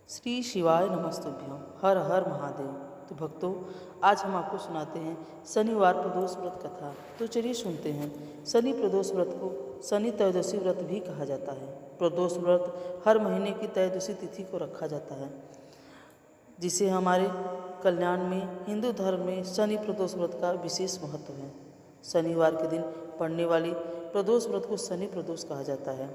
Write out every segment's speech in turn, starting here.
श्री शिवाय नमस्तुभ्यं। हर हर महादेव। तो भक्तों, आज हम आपको सुनाते हैं शनिवार प्रदोष व्रत कथा। तो चलिए सुनते हैं। शनि प्रदोष व्रत को शनि त्रयोदशी व्रत भी कहा जाता है। प्रदोष व्रत हर महीने की त्रयोदशी तिथि को रखा जाता है, जिसे हमारे कल्याण में हिंदू धर्म में शनि प्रदोष व्रत का विशेष महत्व है। शनिवार के दिन पड़ने वाली प्रदोष व्रत को शनि प्रदोष कहा जाता है।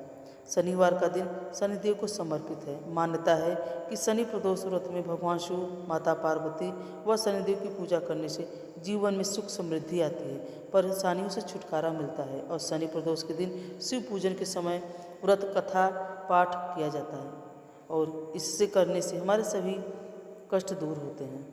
शनिवार का दिन शनिदेव को समर्पित है। मान्यता है कि शनि प्रदोष व्रत में भगवान शिव, माता पार्वती व शनिदेव की पूजा करने से जीवन में सुख समृद्धि आती है, परेशानियों से छुटकारा मिलता है। और शनि प्रदोष के दिन शिव पूजन के समय व्रत कथा पाठ किया जाता है और इससे करने से हमारे सभी कष्ट दूर होते हैं।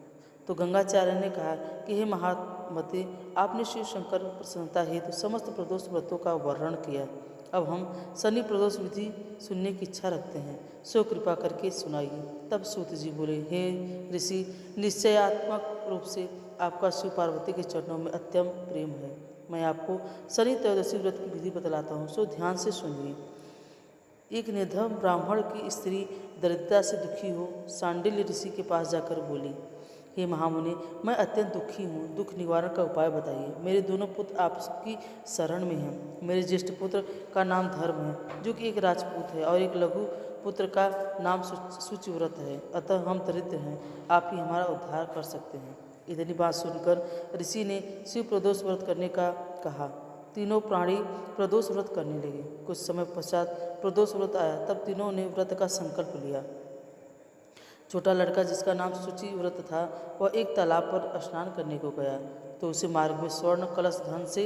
तो गंगाचार्य ने कहा कि हे महामते, आपने शिव शंकर प्रसन्नता हेतु समस्त प्रदोष व्रतों का वर्णन किया। अब हम शनि प्रदोष विधि सुनने की इच्छा रखते हैं, सो कृपा करके सुनाइए। तब सूत जी बोले, हे ऋषि, निश्चयात्मक रूप से आपका शिव पार्वती के चरणों में अत्यंत प्रेम है। मैं आपको शनि त्रयोदशी व्रत की विधि बतलाता हूँ, सो ध्यान से सुनिए। एक निर्धन ब्राह्मण की स्त्री दरिद्रता से दुखी हो सांडिल्य ऋषि के पास जाकर बोली, हे महामुनि, मैं अत्यंत दुखी हूँ, दुख निवारण का उपाय बताइए। मेरे दोनों पुत्र आपकी शरण में हैं। मेरे ज्येष्ठ पुत्र का नाम धर्म है, जो कि एक राजपूत है, और एक लघु पुत्र का नाम शुचिव्रत है। अतः हम दरिद्र हैं, आप ही हमारा उद्धार कर सकते हैं। इतनी बात सुनकर ऋषि ने शिव प्रदोष व्रत करने का कहा। तीनों प्राणी प्रदोष व्रत करने लगे। कुछ समय पश्चात प्रदोष व्रत आया। तब तीनों ने व्रत का संकल्प लिया। छोटा लड़का, जिसका नाम शुचि व्रत था, वह एक तालाब पर स्नान करने को गया तो उसे मार्ग में स्वर्ण कलश धन से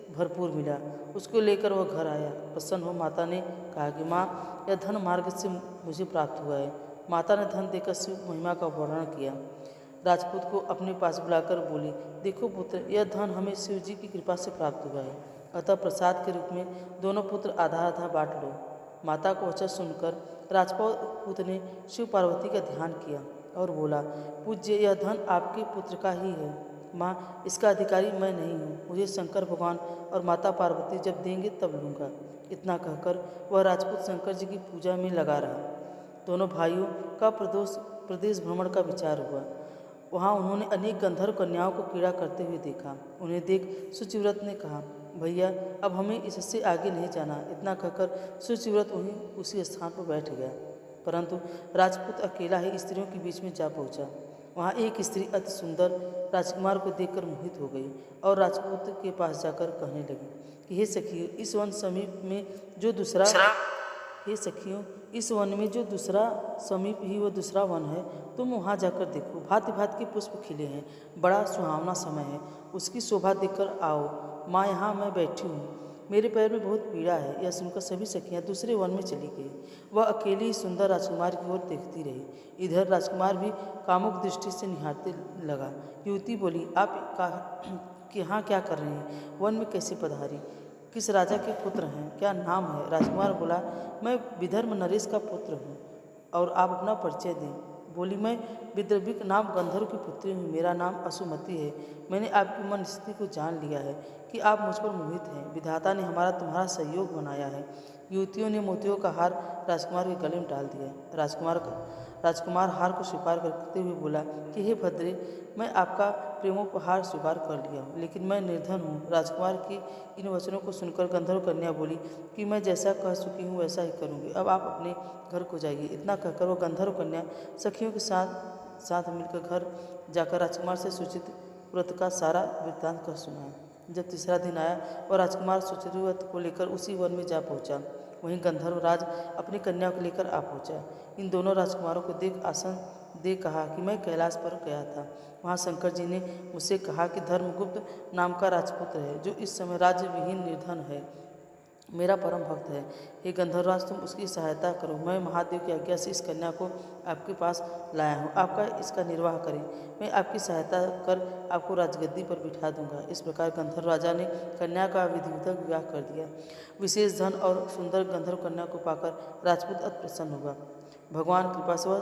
भरपूर मिला। उसको लेकर वह घर आया। प्रसन्न हो माता ने कहा कि माँ, यह धन मार्ग से मुझे प्राप्त हुआ है। माता ने धन देकर शिव महिमा का वर्णन किया। राजपूत को अपने पास बुलाकर बोली, देखो पुत्र, यह धन हमें शिव जी की कृपा से प्राप्त हुआ है, अतः प्रसाद के रूप में दोनों पुत्र आधा आधा बांट लो। माता को वचन सुनकर राजपूत ने शिव पार्वती का ध्यान किया और बोला, पूज्य, यह धन आपके पुत्र का ही है। माँ, इसका अधिकारी मैं नहीं हूँ, मुझे शंकर भगवान और माता पार्वती जब देंगे तब लूँगा। इतना कहकर वह राजपूत शंकर जी की पूजा में लगा रहा। दोनों भाइयों का प्रदेश भ्रमण का विचार हुआ। वहाँ उन्होंने अनेक गंधर्व कन्याओं को क्रीड़ा करते हुए देखा। उन्हें देख शुचिव्रत ने कहा, भैया, अब हमें इससे आगे नहीं जाना। इतना कहकर शुचिव्रत उसी स्थान पर बैठ गया। परंतु राजपूत अकेला ही स्त्रियों के बीच में जा पहुंचा। वहाँ एक स्त्री अति सुंदर राजकुमार को देखकर मोहित हो गई और राजपूत के पास जाकर कहने लगी कि हे सखियों, इस वन समीप में जो दूसरा हे सखियों, इस वन में जो दूसरा समीप ही वो दूसरा वन है, तुम वहाँ जाकर देखो। भांति भांति के पुष्प खिले हैं, बड़ा सुहावना समय है, उसकी शोभा देखकर आओ। माँ, यहाँ मैं बैठी हूँ, मेरे पैर में बहुत पीड़ा है। यह सुनकर सभी सखियाँ दूसरे वन में चली गई। वह अकेली सुंदर राजकुमार की ओर देखती रही। इधर राजकुमार भी कामुक दृष्टि से निहारते लगा। युवती बोली, आप यहाँ क्या कर रहे हैं? वन में कैसे पधारी? किस राजा के पुत्र हैं? क्या नाम है? राजकुमार बोला, मैं विधर्म नरेश का पुत्र हूँ। और आप अपना परिचय दें। बोली, मैं विद्रविक नाम गंधर्व की पुत्री हूँ, मेरा नाम असुमति है। मैंने आपकी मन स्थिति को जान लिया है कि आप मुझ पर मोहित हैं। विधाता ने तुम्हारा सहयोग बनाया है। युवतियों ने मोतियों का हार राजकुमार के गले में डाल दिया। राजकुमार हार को स्वीकार करते हुए बोला कि हे भद्रे, मैं आपका प्रेमोपहार स्वीकार कर लिया हूँ, लेकिन मैं निर्धन हूँ। राजकुमार की इन वचनों को सुनकर गंधर्व कन्या बोली कि मैं जैसा कह चुकी हूँ वैसा ही करूँगी, अब आप अपने घर को जाइए। इतना कहकर वह गंधर्व कन्या सखियों के साथ मिलकर घर जाकर राजकुमार से सूचित व्रत का सारा वृत्तांत कर सुनाया। जब तीसरा दिन आया और राजकुमार सुचिव्रत को लेकर उसी वन में जा पहुंचा। वहीं गंधर्व राज अपनी कन्या को लेकर आ पहुंचा। इन दोनों राजकुमारों को देख आसन दे कहा कि मैं कैलाश पर गया था। वहाँ शंकर जी ने मुझसे कहा कि धर्मगुप्त नाम का राजपुत्र है, जो इस समय राज्य विहीन निर्धन है, मेरा परम भक्त है। हे गंधर्वराज, तुम उसकी सहायता करो। मैं महादेव की आज्ञा से इस कन्या को आपके पास लाया हूँ, आपका इसका निर्वाह करें। मैं आपकी सहायता कर आपको राजगद्दी पर बिठा दूंगा। इस प्रकार गंधर्व राजा ने कन्या का विधिवत विवाह कर दिया। विशेष धन और सुंदर गंधर्व कन्या को पाकर राजपूत अति प्रसन्न हुआ। भगवान कृपा से वह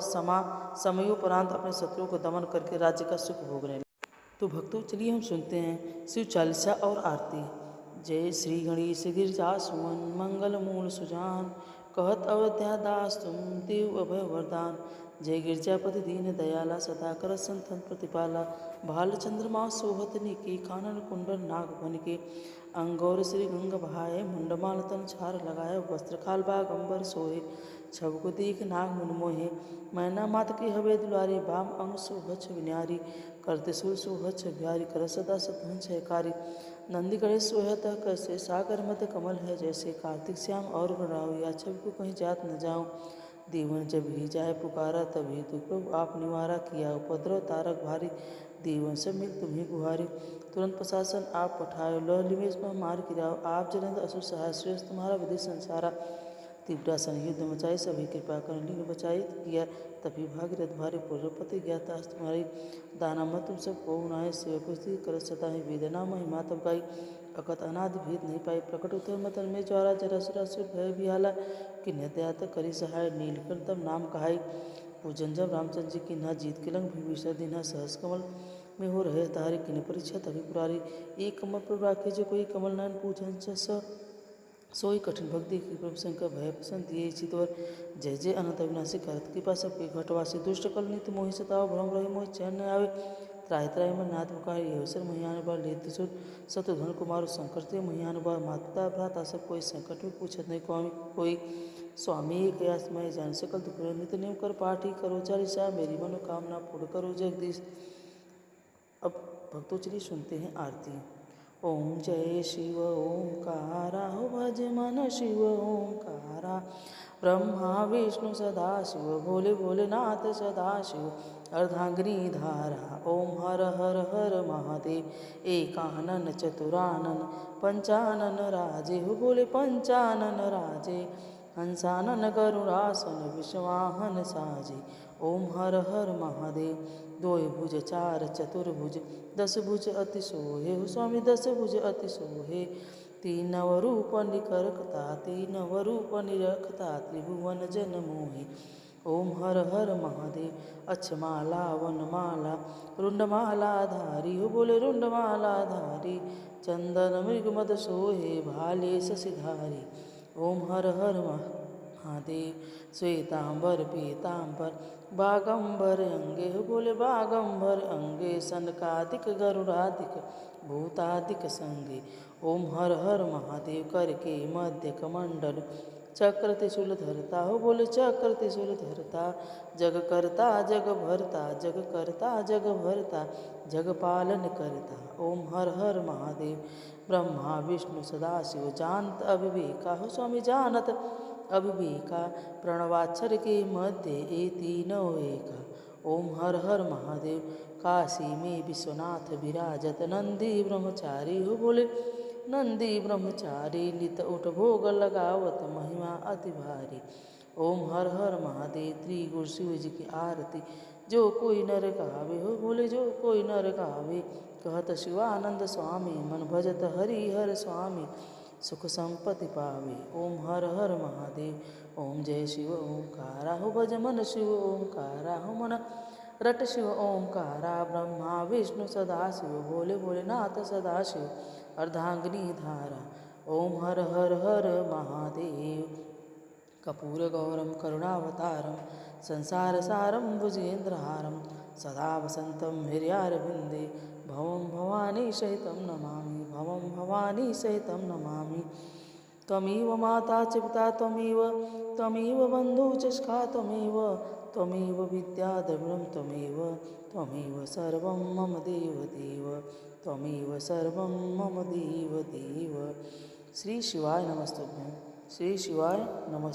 समयोपरांत अपने शत्रुओं को दमन करके राज्य का सुख भोगने लगा। तो भक्तों, चलिए हम सुनते हैं शिव चालीसा और आरती। जय श्री गणेश गिरिजा सुमन मंगल मूल सुजान, कहत अयोध्या दास तुम देव अभय वरदान। जय गिरजापति दीन दयाला सदा कर संतन प्रतिपाला। भाल चंद्रमा सोहत निके कानन कुंडल नाग बन के। अंगौर श्री गंग बहाए मुंडमाल तन छार लगाए। वस्त्र खाल बाग अंबर सोहे छब को दीख नाग मुन मोहे। मैना मात की हवे दुलारी बाम अंग सोहछ विन्यारी। करते सुर सोहछ बिहारी कर सदा सतहंस है कारी। नंदी गणेश सोहत कैसे सागर मध्य कमल है जैसे। कार्तिक श्याम और गणराव या छवि को कहीं जात न जाऊं। दीवन जब ही जाए पुकारा तभी तो प्रभु आप निवारा। किया उपद्रव तारक भारी दीवन सब मिल तुम्हें गुहारी। तुरंत प्रशासन आप पठाए लौह निवेश पर मार गिराओ। आप जलंध असुर सहाय श्रेष्ठ तुम्हारा विधि संसारा। तीव्रासन युद्ध मचाई सभी कृपा कर लीन बचाई। किया तभी भागीरथ भारी पुरपति ज्ञाता तुम्हारी। दाना मत तुम सब को उनाए सेवक स्थिति कर सता है। वेदना महिमा तब गाई अकत अनादि भेद नहीं पाई। प्रकट उत्तर मतन में ज्वारा जरासुर भय बिहाला। किन्ह दयात करी सहाय नीलकर तब नाम कहाई। पूजन जब रामचंद्र जी की न जीत किलंग विभीषण दिन सहस कमल में हो रहे तारी। किन्ह परीक्षा तभी पुरारी एक कमल पर राखे जो कोई कमल नयन पूजन स सोई कठिन भक्ति की प्रभु शंकर भय प्रसन्न दिए चितवर। जय जय अनंत अविनाशी करत कृपा सबके घटवासी। दुष्ट कल नित मोहि सताओ भ्रम रहे मोहि चैन न आवे। त्राहि त्राहि मन नाथ पुकारे अवसर महियान बार लेत सुर। शत्रुघ्न कुमार शंकर ते महियान बार। माता भ्राता सब कोई संकट में पूछत नहीं कोई। स्वामी एक आसमय जान सकल दुख नित नियम कर पाठी। करो चालीसा मेरी मनोकामना पूर्ण करो जगदीश। अब भक्तों चलिए सुनते हैं आरती। ओम जय शिव ओंकारा हो भज मन शिव ओंकारा। ब्रह्मा विष्णु सदा शिव भोले भोलेनाथ सदा शिव। अर्धांगिनी धारा ओम हर हर हर महादेव। एकानन चतुरानन पंचानन राजे हो बोले पंचानन राजे। हंसानन गरुड़ासन विश्वाहन साजे। ओम हर हर महादेव। दोय भुज चार चतुर्भुज दस भुज अति सोहे हो स्वामी दस भुज अति सोहे। तीन नवरूप निकरकता तीन नवरूप निरखता त्रिभुवन जन मोहे। ओम हर हर महादेव। अक्षमाला वनमाला रुंडमाला धारी हो बोले रुंडमाला धारी। चंदन मृग मद सोहे भाले शशिधारी। ओम हर हर महादेव। श्वेतांबर पीतांबर बागंबर अंगे हो बोले बागंबर अंगे। सनकादिक गरुड़ादिक भूतादिक संगे। ओम हर हर महादेव। करके मध्य कमंडल चक्र त्रिशूल धरता हो बोले चक्र त्रिशूल धरता। जग करता जग भरता जग करता जग भरता जग पालन करता। ओम हर हर महादेव। ब्रह्मा विष्णु सदाशिव जानत अविवेका हो स्वामी जानत अविवेका। प्रणवाक्षर के मध्य ए तीनों एका। ओम हर हर महादेव। काशी में विश्वनाथ विराजत नंदी ब्रह्मचारी हो बोले नंदी ब्रह्मचारी। नित उठ भोग लगावत महिमा अति भारी। ओम हर हर महादेव। त्रिगुण शिव जी की आरती जो कोई नर गावे हो बोले जो कोई नर गावे। कहत शिवानंद स्वामी मन भजत हरि हर स्वामी। सुख संपत्ति पावे। ओम हर हर महादेव। ओम जय शिव ओंकारा हो भज मन शिव ओंकारा हो मन रट शिव ओंकारा। ब्रह्मा विष्णु सदा शिव भोले भोलेनाथ सदा शिव। अर्धांगिनी धारा ओम हर हर हर महादेव। कर्पूर गौरम करुणावतारम संसार सारम भुजेन्द्रहारम। सदा वसंतम हृदयारविंदे भवं भवानी सहितं नमामि भवं भवानी सहितं नमामि। त्वमेव माता च पिता त्वमेव बन्धु च सखा त्वमेव विद्या द्रविणं त्वमेव सर्वं मम देव त्वमेव सर्वं मम देव। श्री शिवाय नमस्तुभ्यं। श्री शिवाय नमस्तुभ्यं।